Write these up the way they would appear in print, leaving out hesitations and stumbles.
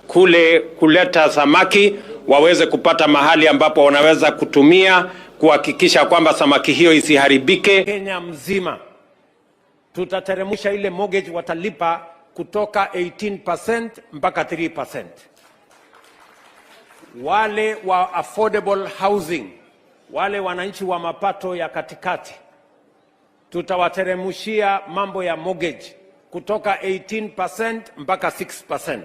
kule kuleta samaki waweze kupata mahali ambapo wanaweza kutumia kuhakikisha kwamba samaki hiyo isiharibike. Kenya mzima tutateremsha ile mortgage watalipa kutoka 18% mpaka 3%. Wale wa affordable housing, wale wananchi wa mapato ya katikati, tutawateremshia mambo ya mortgage kutoka 18% mpaka 6%.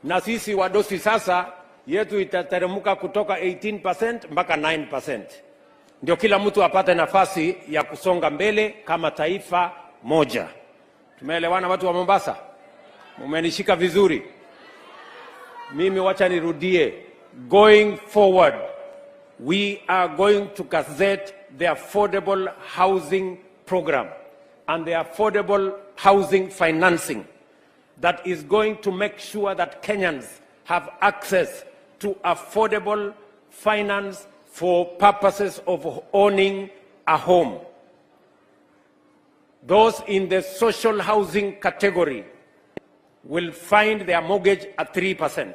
Na sisi wadosi sasa yetu itateremka kutoka 18% mpaka 9%. Ndio kila mtu apate nafasi ya kusonga mbele kama taifa moja. Tumeelewana watu wa Mombasa? Mumenishika vizuri? Mimi wacha nirudie. Going forward, we are going to gazette the affordable housing program and the affordable housing financing that is going to make sure that Kenyans have access to affordable finance for purposes of owning a home. Those in the social housing category will find their mortgage at 3%.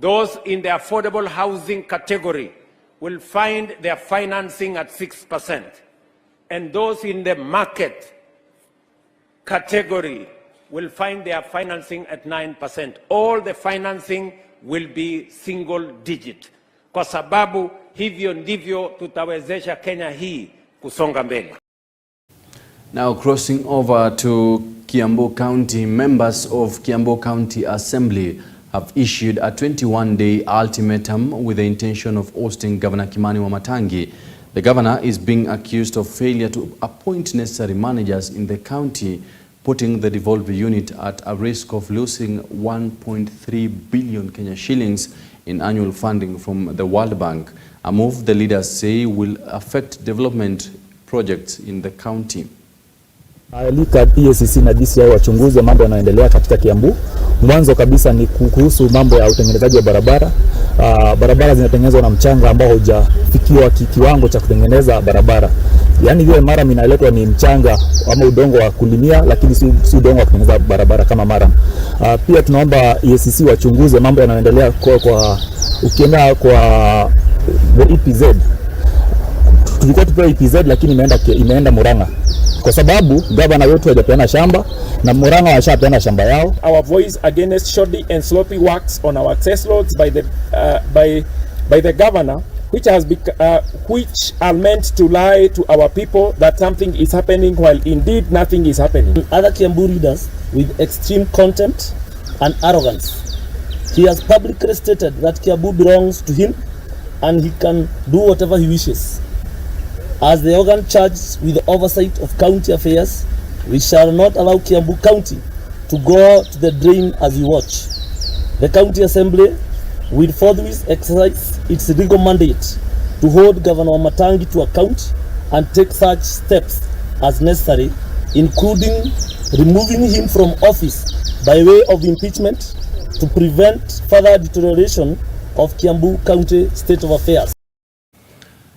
Those in the affordable housing category will find their financing at 6%. And those in the market category will find their financing at 9%. All the financing will be single digit. Kwa sababu hivyo ndivyo tutawezesha Kenya hii kusonga mbele. Now crossing over to Kiambu County, members of Kiambu County Assembly have issued a 21-day ultimatum with the intention of ousting Governor Kimani Wamatangi. The governor is being accused of failure to appoint necessary managers in the county, putting the devolved unit at a risk of losing 1.3 billion Kenya shillings in annual funding from the World Bank, a move the leaders say will affect development projects in the county. Alika EACC na DCI wachunguze mambo yanayoendelea katika Kiambu. Mwanzo kabisa ni kuhusu mambo ya utengenezaji wa barabara. Barabara zinatengenezwa na mchanga ambao hujafikiwa kiwango cha kutengeneza barabara. Yaani hiyo mara inaletwa ni mchanga ama udongo wa kulimia, lakini si udongo wa kutengeneza barabara kama mara. Pia tunaomba EACC wachunguze mambo yanayoendelea kwa ukienda kwa EPZ. Tulikuwa tupewa EPZ lakini imeenda Murang'a. Kwa sababu gavana wetu hajapeana shamba na Murang'a washapeana shamba yao. Our voice against shoddy and sloppy works on our access roads by the governor, which are meant to lie to our people that something is happening while indeed nothing is happening. Other Kiambu leaders with extreme contempt and arrogance. He has publicly stated that Kiambu belongs to him and he can do whatever he wishes. As the organ charged with the oversight of county affairs, we shall not allow Kiambu County to go to the drain as we watch. The County Assembly will forthwith exercise its legal mandate to hold Governor Wamatangi to account and take such steps as necessary, including removing him from office by way of impeachment to prevent further deterioration of Kiambu County state of affairs.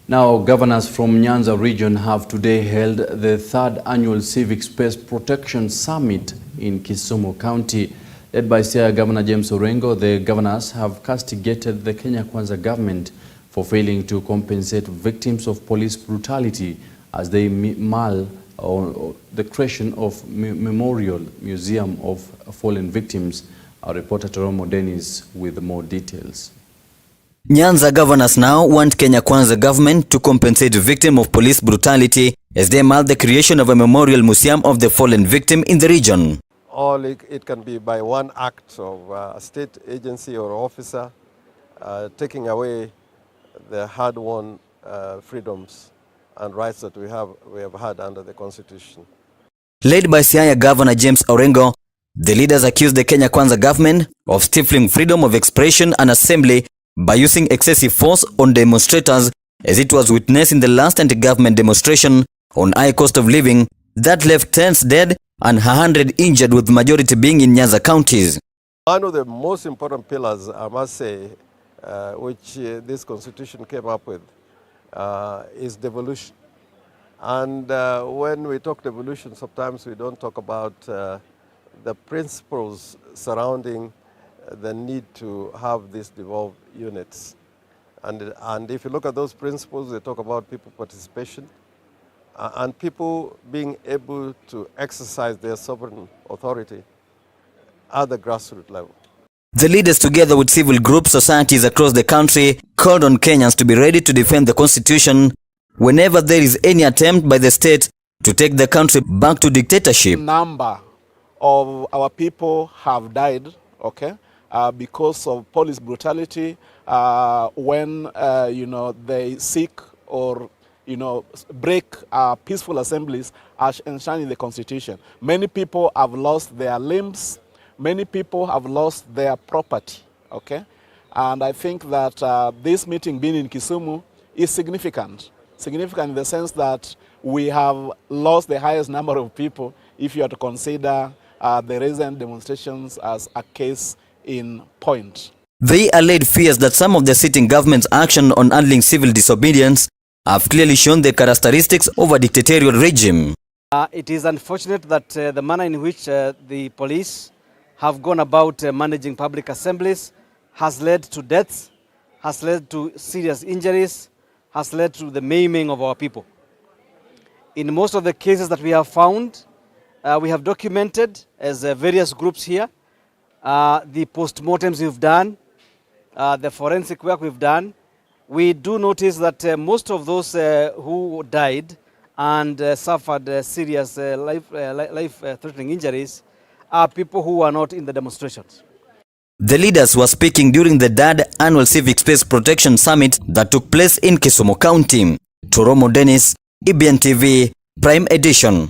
Now, governors from Nyanza region have today held the 3rd annual Civic Space Protection Summit in Kisumu County. Led by Siaya Governor James Orengo, the governors have castigated the Kenya Kwanza government for failing to compensate victims of police brutality as they mull the creation of Memorial Museum of Fallen Victims. Our reporter Toromo Dennis with more details. Nyanza governors now want Kenya Kwanza government to compensate victims of police brutality as they mull the creation of a memorial museum of the fallen victim in the region. All it can be by one act of a state agency or officer taking away the hard-won freedoms and rights that we have had under the Constitution. Led by Siaya Governor James Orengo, the leaders accused the Kenya Kwanza government of stifling freedom of expression and assembly by using excessive force on demonstrators, as it was witnessed in the last anti-government demonstration on high cost of living that left tens dead and 100 injured, with the majority being in Nyanza counties. One of the most important pillars, I must say, which this constitution came up with, is devolution. And when we talk devolution, sometimes we don't talk about the principles surrounding the need to have these devolved units. And if you look at those principles, they talk about people participation and people being able to exercise their sovereign authority at the grassroots level. The leaders, together with civil groups, societies across the country, called on Kenyans to be ready to defend the constitution whenever there is any attempt by the state to take the country back to dictatorship. Number of our people have died, okay, because of police brutality when they seek or break peaceful assemblies as enshrined in the constitution. Many people have lost their limbs. Many people have lost their property, okay? And I think that this meeting being in Kisumu is significant. Significant in the sense that we have lost the highest number of people if you are to consider the recent demonstrations as a case in point. They allayed fears that some of the sitting government's action on handling civil disobedience have clearly shown the characteristics of a dictatorial regime. It is unfortunate that the manner in which the police have gone about managing public assemblies has led to deaths, has led to serious injuries, has led to the maiming of our people. In most of the cases that we have found, we have documented as various groups here, the post-mortems we've done, the forensic work we've done. We do notice that most of those who died and suffered serious life-threatening injuries are people who are not in the demonstrations. The leaders were speaking during the third annual Civic Space Protection Summit that took place in Kisumu County. Toromo Dennis, EBN TV, Prime Edition.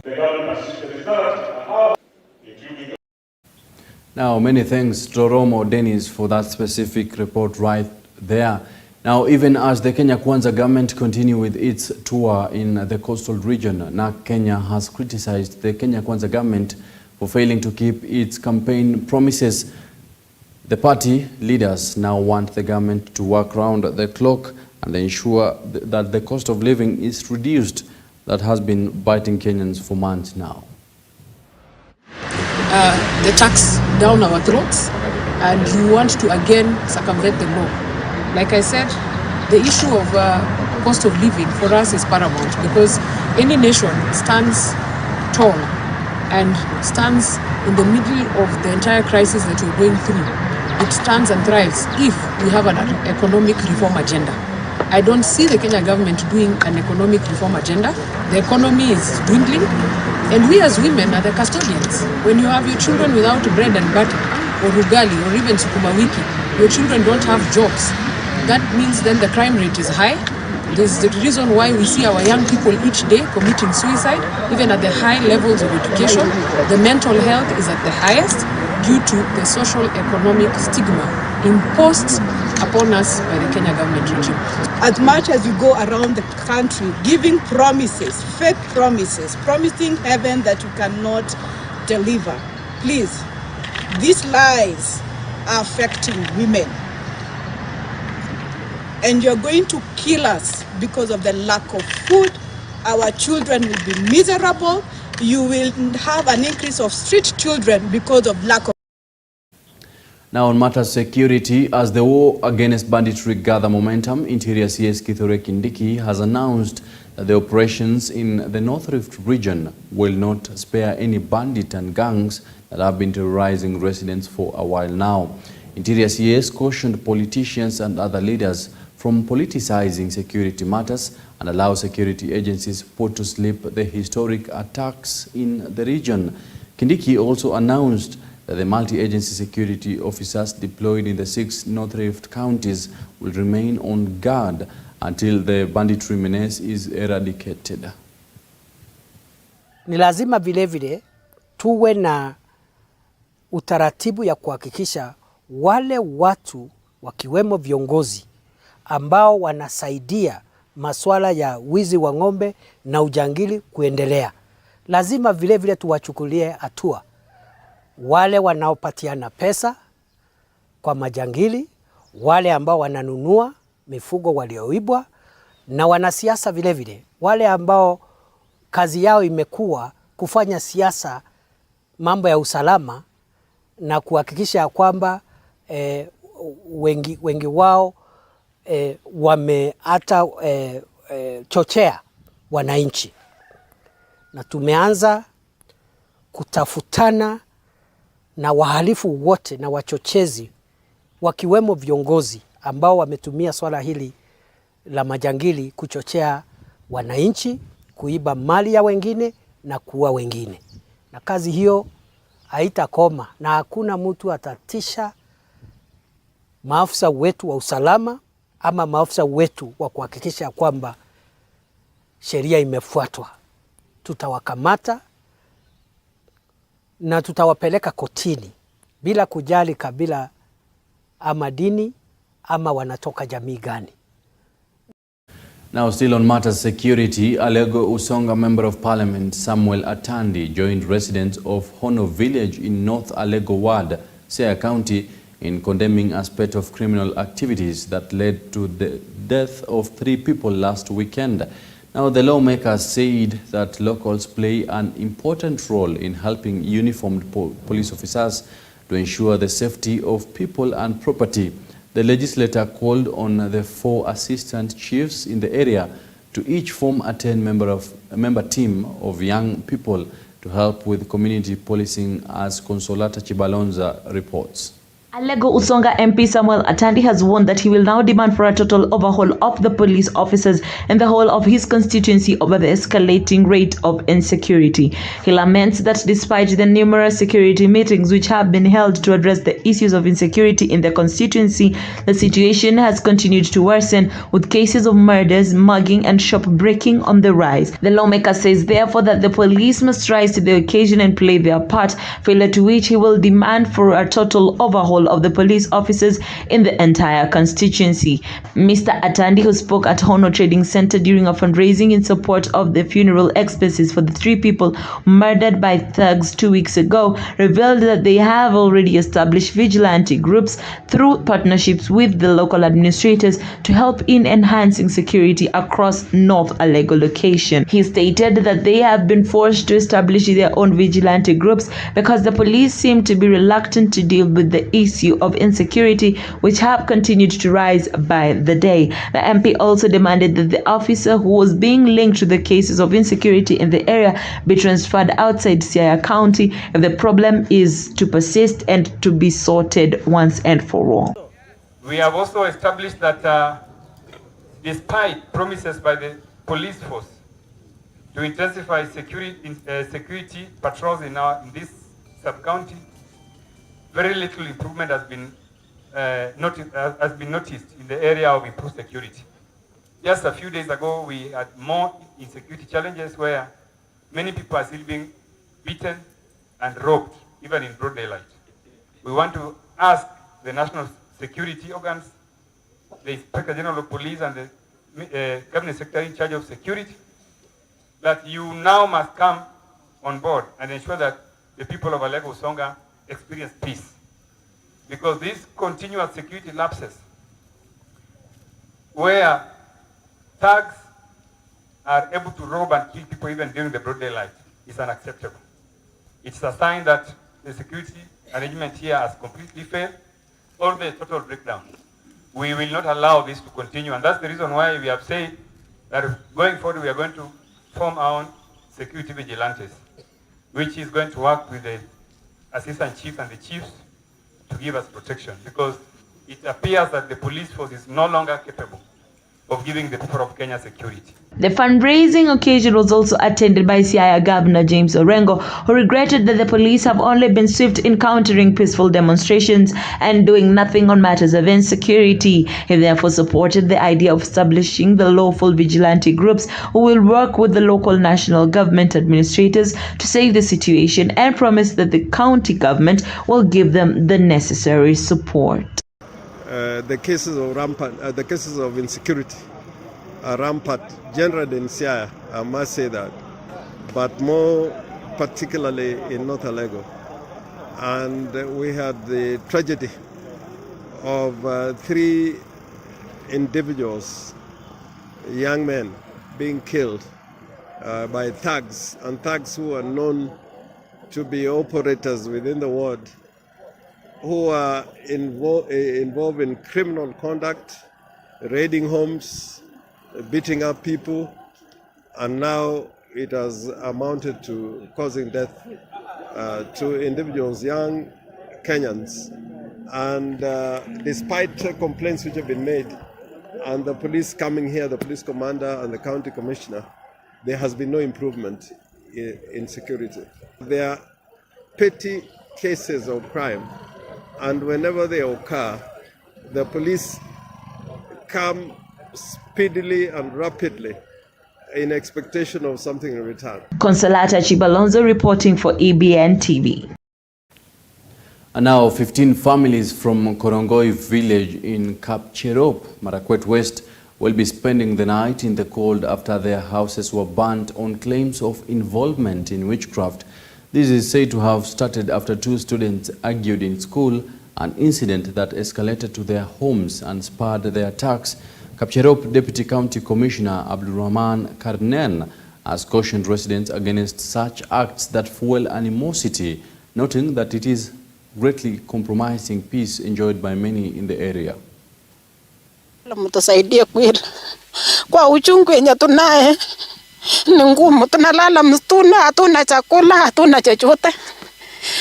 Now, many thanks, Toromo Dennis, for that specific report right there. Now, even as the Kenya Kwanza government continue with its tour in the coastal region, Narc-Kenya has criticized the Kenya Kwanza government for failing to keep its campaign promises. The party leaders now want the government to work round the clock and ensure that the cost of living is reduced that has been biting Kenyans for months now. The tax down our throats, and you want to again circumvent the law. Like I said, the issue of cost of living for us is paramount, because any nation stands tall and stands in the middle of the entire crisis that we're going through. It stands and thrives if we have an economic reform agenda. I don't see the Kenya government doing an economic reform agenda. The economy is dwindling, and we as women are the custodians. When you have your children without bread and butter, or ugali, or even sukuma wiki, your children don't have jobs. That means then the crime rate is high. This is the reason why we see our young people each day committing suicide, even at the high levels of education. The mental health is at the highest due to the social economic stigma imposed upon us by the Kenya government regime. As much as you go around the country giving promises, fake promises, promising heaven that you cannot deliver, please, these lies are affecting women. And you're going to kill us because of the lack of food. Our children will be miserable. You will have an increase of street children because of lack of. Now on matters security, as the war against banditry gather momentum, Interior CS Kithure Kindiki has announced that the operations in the North Rift region will not spare any bandit and gangs that have been terrorizing residents for a while now. Interior CS cautioned politicians and other leaders from politicizing security matters and allow security agencies put to sleep the historic attacks in the region. Kindiki also announced that the multi-agency security officers deployed in the 6 North Rift counties will remain on guard until the banditry menace is eradicated. Ni lazima vile vile tuwe na utaratibu ya kuhakikisha wale watu wakiwemo viongozi ambao wanasaidia masuala ya wizi wa ng'ombe na ujangili kuendelea, lazima vile vile tuwachukulie hatua. Wale wanaopatiana pesa kwa majangili, wale ambao wananunua mifugo walioibwa, na wanasiasa vile vile, wale ambao kazi yao imekuwa kufanya siasa mambo ya usalama na kuhakikisha kwamba wengi wao hata chochea wananchi, na tumeanza kutafutana na wahalifu wote na wachochezi wakiwemo viongozi ambao wametumia swala hili la majangili kuchochea wananchi, kuiba mali ya wengine na kuua wengine. Na kazi hiyo haitakoma na hakuna mtu atatisha maafisa wetu wa usalama ama maafisa wetu wa kuhakikisha kwamba sheria imefuatwa. Tutawakamata na tutawapeleka kotini bila kujali kabila ama dini ama wanatoka jamii gani. Now, still on matters security, Alego Usonga Member of Parliament Samuel Atandi joined residents of Hono Village in North Alego Ward, Siaya County, in condemning aspect of criminal activities that led to the death of 3 people last weekend. Now, the lawmakers said that locals play an important role in helping uniformed police officers to ensure the safety of people and property. The legislator called on the 4 assistant chiefs in the area to each form a 10-member team of young people to help with community policing, as Consolata Chibalonza reports. Alego Usonga MP Samuel Atandi has warned that he will now demand for a total overhaul of the police officers and the whole of his constituency over the escalating rate of insecurity. He laments that despite the numerous security meetings which have been held to address the issues of insecurity in the constituency, the situation has continued to worsen, with cases of murders, mugging and shop breaking on the rise. The lawmaker says therefore that the police must rise to the occasion and play their part, failure to which he will demand for a total overhaul of the police officers in the entire constituency. Mr. Atandi, who spoke at Hono Trading Center during a fundraising in support of the funeral expenses for the 3 people murdered by thugs 2 weeks ago, revealed that they have already established vigilante groups through partnerships with the local administrators to help in enhancing security across North Alego location. He stated that they have been forced to establish their own vigilante groups because the police seem to be reluctant to deal with the issue of insecurity, which have continued to rise by the day. The MP also demanded that the officer who was being linked to the cases of insecurity in the area be transferred outside Siaya County if the problem is to persist and to be sorted once and for all. We have also established that despite promises by the police force to intensify security patrols in this sub-county, very little improvement has been noticed in the area of improved security. Just a few days ago, we had more insecurity challenges where many people are still being beaten and robbed, even in broad daylight. We want to ask the national security organs, the Inspector General of Police and the Cabinet Secretary in charge of security, that you now must come on board and ensure that the people of Alego Usonga experience peace. Because these continuous security lapses, where thugs are able to rob and kill people even during the broad daylight, is unacceptable. It's a sign that the security arrangement here has completely failed, or the total breakdown. We will not allow this to continue, and that's the reason why we have said that going forward we are going to form our own security vigilantes, which is going to work with the assistant chief and the chiefs to give us protection, because it appears that the police force is no longer capable of giving the people of Kenya security. The fundraising occasion was also attended by Siaya Governor James Orengo, who regretted that the police have only been swift in countering peaceful demonstrations and doing nothing on matters of insecurity. He therefore supported the idea of establishing the lawful vigilante groups who will work with the local national government administrators to save the situation, and promised that the county government will give them the necessary support. The cases of insecurity are rampant generally in Siaya, I must say that, but more particularly in North Alego. And we had the tragedy of 3 individuals, young men, being killed by thugs, and thugs who are known to be operators within the ward who are involved in criminal conduct, raiding homes, beating up people, and now it has amounted to causing death to individuals, young Kenyans. And despite complaints which have been made, and the police coming here, the police commander and the county commissioner, there has been no improvement in security. There are petty cases of crime, and whenever they occur, the police come speedily and rapidly in expectation of something in return. Consolata Chibalonzo reporting for EBN TV. And now 15 families from Korongoi village in Kapcherop, Marakwet West, will be spending the night in the cold after their houses were burnt on claims of involvement in witchcraft. This is said to have started after 2 students argued in school, an incident that escalated to their homes and spurred their attacks. Kapcherop Deputy County Commissioner Abdulrahman Karnen has cautioned residents against such acts that fuel animosity, noting that it is greatly compromising peace enjoyed by many in the area. Mtusaidie kweli. Kwa uchungu yenye tunaye ni ngumu, tunalala msituni, hatuna chakula, hatuna chochote.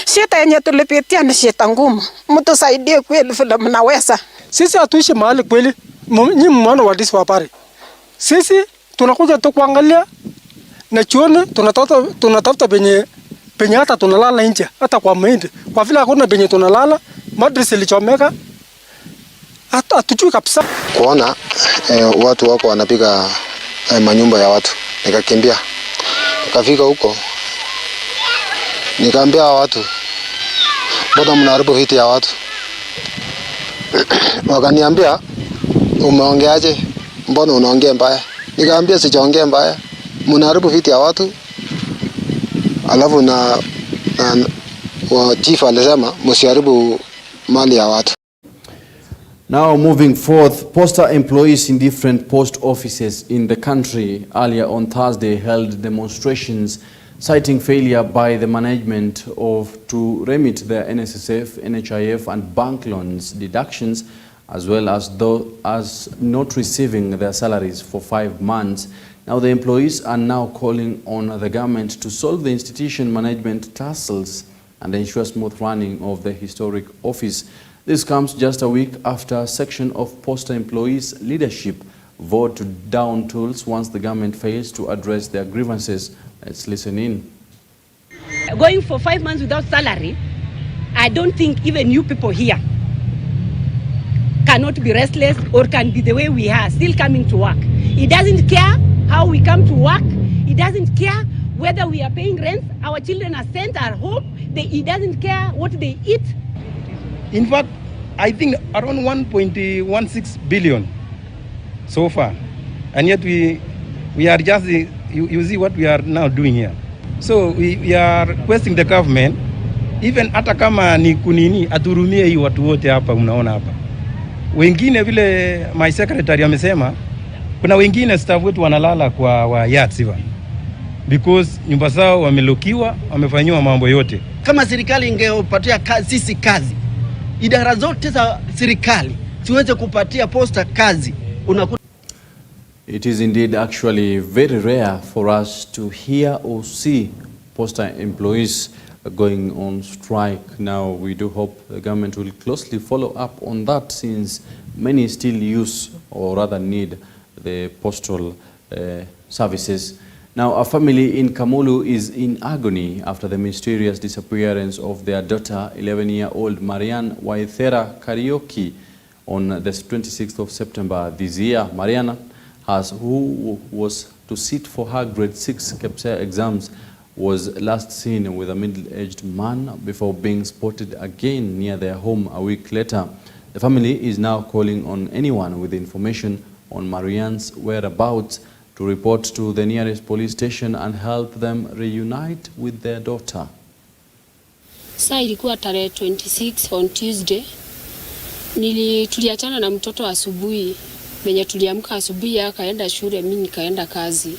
Shida yenye tulipitia ni shida ngumu. Mtusaidie kweli vile mnaweza. Sisi hatuishi mahali kweli. Nyinyi mwana wadisi wa habari. Sisi tunakuja tu kuangalia na chuoni tunatafuta penye hata tunalala nje, hata kwa mahindi. Kwa vile hakuna penye tunalala, madrasa ilichomeka. Hata hatujui kabisa. Kuona watu wako wanapiga manyumba ya watu. Nikakimbia. Nikafika huko. Nikaambia watu, mbona mnaharibu vitu ya watu? Wakaniambia, umeongeaje? Mbona unaongea mbaya? Nikaambia sijaongea mbaya. Mnaharibu vitu ya watu. Alafu na chief alisema msiharibu mali ya watu. Now moving forth, postal employees in different post offices in the country earlier on Thursday held demonstrations citing failure by the management to remit their NSSF, NHIF and bank loans deductions, as well as not receiving their salaries for 5 months. Now the employees are now calling on the government to solve the institution management tussles and ensure smooth running of the historic office. This comes just a week after a section of postal employees' leadership vote to down tools once the government fails to address their grievances. Let's listen in. Going for 5 months without salary, I don't think even you people here cannot be restless or can be the way we are, still coming to work. He doesn't care how we come to work. He doesn't care whether we are paying rent, our children are sent at home. He doesn't care what they eat. In fact, I think around 1.16 billion so far. And yet we are just, you see what we are now doing here. So we are requesting the government, even hata kama ni kunini, aturumie hii watu wote hapa unaona hapa. Wengine vile my secretary amesema, kuna wengine staff wetu wanalala kwa yards hivi. Because nyumba zao wamelokiwa, wamefanywa mambo yote. Kama serikali ingepatia sisi kazi, idara zote za serikali siweze kupatia posta kazi. It is indeed actually very rare for us to hear or see postal employees going on strike. Now we do hope the government will closely follow up on that, since many still use or rather need the postal services. Now a family in Kamulu is in agony after the mysterious disappearance of their daughter, 11-year-old Marianne Waithera Karaoke, on the 26th of September this year. Marianne, who was to sit for her grade 6 KPSEA exams, was last seen with a middle-aged man before being spotted again near their home a week later. The family is now calling on anyone with information on Marianne's whereabouts to report to the nearest police station and help them reunite with their daughter. Saa ilikuwa tarehe 26 on Tuesday. Tuliachana na mtoto asubuhi. Venye tuliamka asubuhi akaenda shule, mimi nikaenda kazi.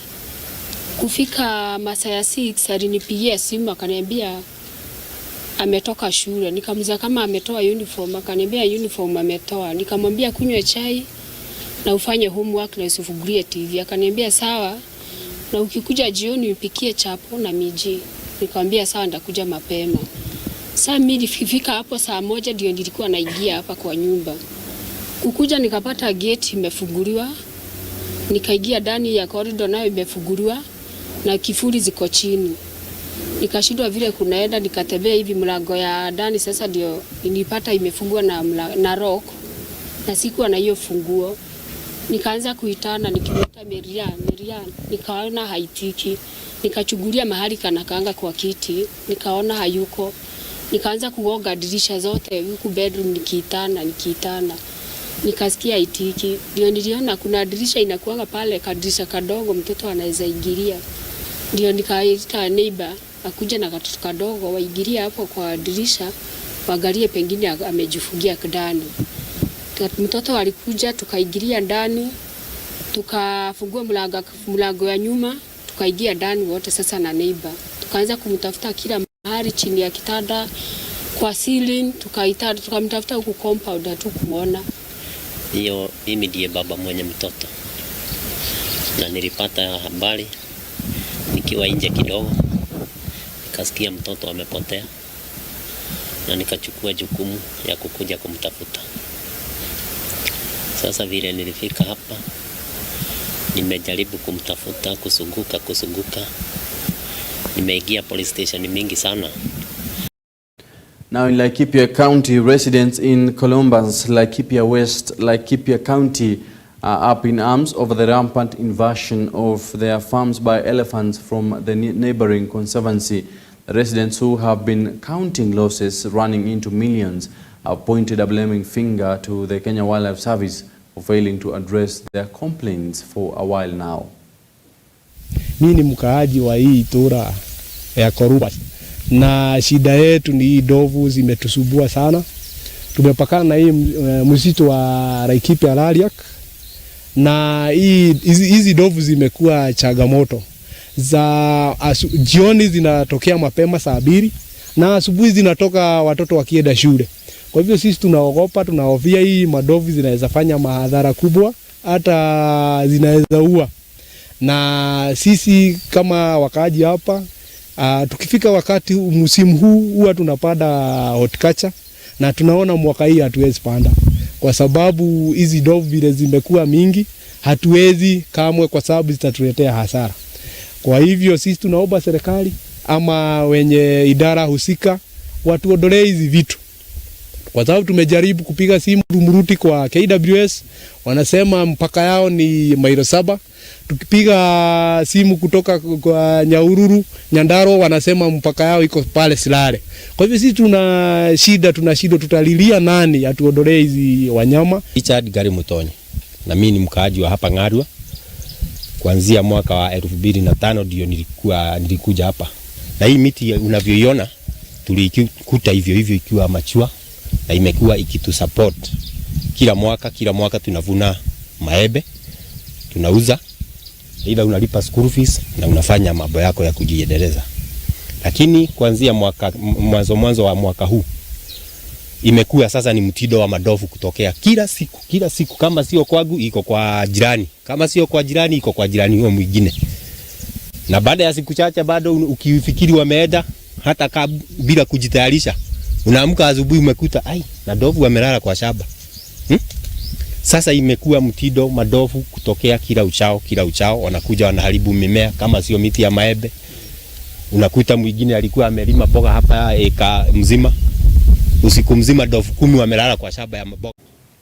Kufika masaa ya 6 alinipigia simu akaniambia ametoka shule. Nikamuuliza kama ametoa uniform, akaniambia uniform ametoa. Nikamwambia kunywe chai na ufanye homework na usifungulie TV. Akaniambia sawa, na ukikuja jioni nipikie chapo na miji. Nikamwambia sawa, ndakuja mapema. Saa mimi nilifika hapo saa 1 ndio nilikuwa naingia hapa kwa nyumba. Kukuja nikapata gate imefunguliwa. Nikaingia ndani ya corridor nayo imefunguliwa na kifuli ziko chini. Nikashindwa vile kunaenda, nikatembea hivi mlango ya ndani, sasa ndio nilipata imefungwa na lock na sikuwa na hiyo funguo. Nikaanza kuitana, nikimuita Merian, nikaona haitiki. Nikachungulia mahali kanakaanga kwa kiti, nikaona hayuko. Nikaanza kugonga dirisha zote huku bedroom, nikiitana. Nikasikia haitiki. Ndio niliona kuna dirisha inakuanga pale, kadirisha kadogo mtoto anaweza ingilia. Ndio nikaita neighbor akuja na katoto kadogo waingilia hapo kwa dirisha, waangalie pengine amejifungia ndani. Mtoto alikuja, tukaingilia ndani, tukafungua mlango ya nyuma, tukaingia ndani wote sasa na neighbor. Tukaanza kumtafuta kila mahali, chini ya kitanda, kwa ceiling, tukamtafuta huku compound, hatukumuona. Hiyo mimi ndiye baba mwenye mtoto. Na nilipata habari nikiwa nje kidogo, nikasikia mtoto amepotea, na nikachukua jukumu ya kukuja kumtafuta. Sasa vile nilifika hapa, nimejaribu kumtafuta, kusunguka. Nimeingia police station mingi sana. Now in Laikipia County, residents in Columbus, Laikipia West, Laikipia County are up in arms over the rampant invasion of their farms by elephants from the neighboring conservancy. The residents who have been counting losses running into millions have pointed a blaming finger to the Kenya Wildlife Service for failing to address their complaints for a while now. Mimi ni mkaaji wa hii tura ya Columbus, na shida yetu ni hii ndovu zimetusubua sana. Tumepakana na hii msitu wa Laikipia Lariak, na hizi ndovu zimekuwa changamoto. Jioni zinatokea mapema saa 2 na asubuhi zinatoka watoto wakienda shule. Kwa hivyo sisi tunaogopa, tunahofia hii madovu zinaweza fanya madhara kubwa, hata zinaweza ua. Na sisi kama wakaaji hapa, tukifika wakati msimu huu huwa tunapanda horticulture, na tunaona mwaka hii hatuwezi panda kwa sababu hizi ndovu vile zimekuwa mingi, hatuwezi kamwe kwa sababu zitatuletea hasara. Kwa hivyo sisi tunaomba serikali ama wenye idara husika watuondolee hizi vitu, kwa sababu tumejaribu kupiga simu Rumuruti kwa KWS, wanasema mpaka yao ni mailo 7. Tukipiga simu kutoka kwa Nyahururu, Nyandarua, wanasema mpaka yao iko pale Silale. Kwa hivyo sisi tuna shida, tutalilia nani atuondolee hizi wanyama? Richard Gari Mutonyi, na mimi ni mkaaji wa hapa Ngarua. Kuanzia mwaka wa 2005 ndio nilikuja hapa. Na hii miti unavyoiona tulikuta hivyo ikiwa machua, na imekuwa ikitusupport. Kila mwaka tunavuna maembe, tunauza, ila unalipa school fees na unafanya mambo yako ya kujiendeleza. Lakini kuanzia mwanzo wa mwaka huu imekuwa sasa ni mtindo wa madovu kutokea kila siku, kama sio kwangu iko kwa jirani, kama sio kwa jirani iko kwa jirani huyo mwingine. Na baada ya siku chache bado ukifikiri wameenda, hata bila kujitayarisha unaamka asubuhi umekuta na ndovu wamelala kwa shamba. Sasa imekuwa mtindo madovu kutokea kila uchao, wanakuja wanaharibu mimea, kama sio miti ya maembe. Unakuta mwingine alikuwa amelima mboga hapa eka mzima, usiku mzima ndovu 10 wamelala kwa shamba ya mboga.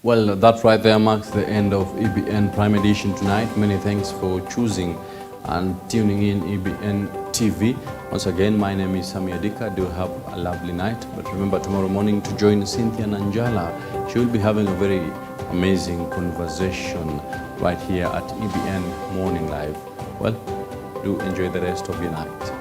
Well, that right there marks the end of EBN Prime Edition tonight. Many thanks for choosing and tuning in EBN TV. Once again, my name is Sami Adika. Do have a lovely night. But remember tomorrow morning to join Cynthia Nanjala. She will be having a very amazing conversation right here at EBN Morning Live. Well, do enjoy the rest of your night.